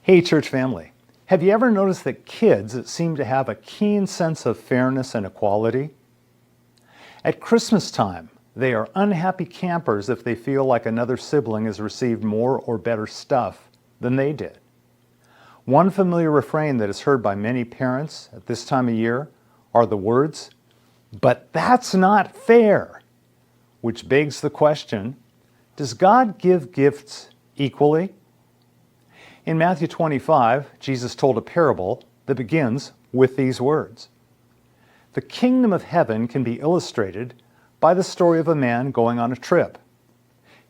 Hey, church family. Have you ever noticed that kids seem to have a keen sense of fairness and equality? At Christmas time, they are unhappy campers if they feel like another sibling has received more or better stuff than they did. One familiar refrain that is heard by many parents at this time of year are the words, "But that's not fair," which begs the question, does God give gifts equally? In Matthew 25, Jesus told a parable that begins with these words. The kingdom of heaven can be illustrated by the story of a man going on a trip.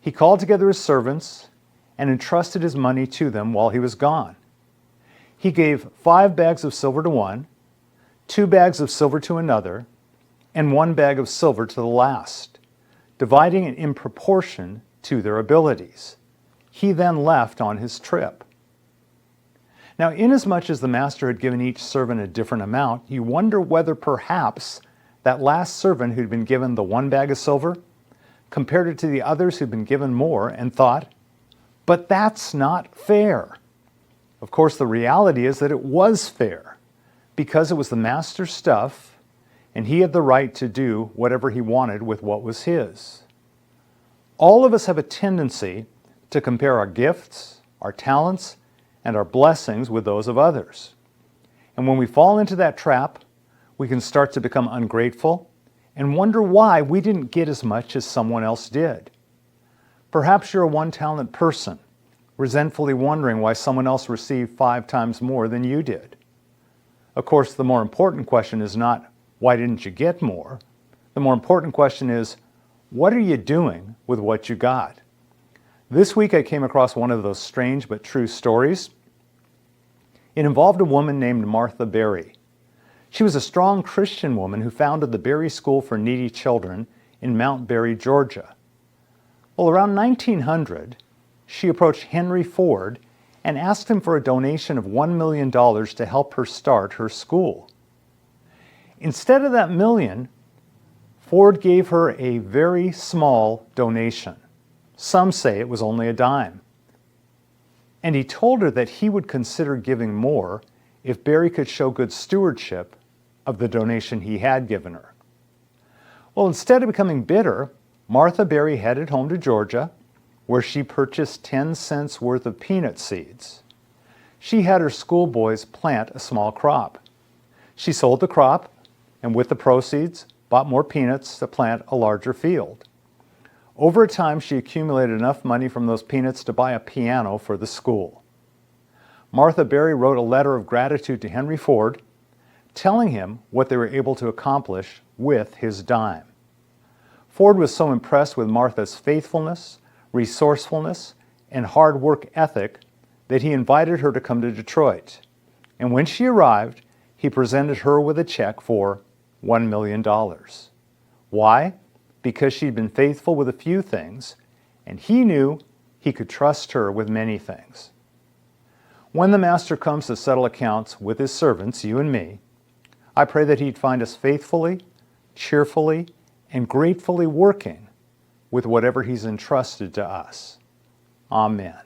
He called together his servants and entrusted his money to them while he was gone. He gave 5 bags of silver to one, 2 bags of silver to another, and 1 bag of silver to the last, dividing it in proportion to their abilities. He then left on his trip. Now, inasmuch as the master had given each servant a different amount, you wonder whether perhaps that last servant who'd been given the 1 bag of silver compared it to the others who'd been given more and thought, but that's not fair. Of course, the reality is that it was fair because it was the master's stuff and he had the right to do whatever he wanted with what was his. All of us have a tendency to compare our gifts, our talents, and our blessings with those of others. And when we fall into that trap, we can start to become ungrateful and wonder why we didn't get as much as someone else did. Perhaps you're a one-talent person, resentfully wondering why someone else received 5 times more than you did. Of course, the more important question is not, why didn't you get more? The more important question is, what are you doing with what you got? This week I came across one of those strange but true stories. It involved a woman named Martha Berry. She was a strong Christian woman who founded the Berry School for Needy Children in Mount Berry, Georgia. Well, around 1900, she approached Henry Ford and asked him for a donation of $1 million to help her start her school. Instead of that million, Ford gave her a very small donation. Some say it was only a dime. And he told her that he would consider giving more if Berry could show good stewardship of the donation he had given her. Well, instead of becoming bitter, Martha Berry headed home to Georgia, where she purchased 10 cents worth of peanut seeds. She had her schoolboys plant a small crop. She sold the crop, and with the proceeds, bought more peanuts to plant a larger field. Over time, she accumulated enough money from those peanuts to buy a piano for the school. Martha Berry wrote a letter of gratitude to Henry Ford, telling him what they were able to accomplish with his dime. Ford was so impressed with Martha's faithfulness, resourcefulness, and hard work ethic that he invited her to come to Detroit. And when she arrived, he presented her with a check for $1 million. Why? Because she'd been faithful with a few things, and he knew he could trust her with many things. When the Master comes to settle accounts with his servants, you and me, I pray that he'd find us faithfully, cheerfully, and gratefully working with whatever he's entrusted to us. Amen.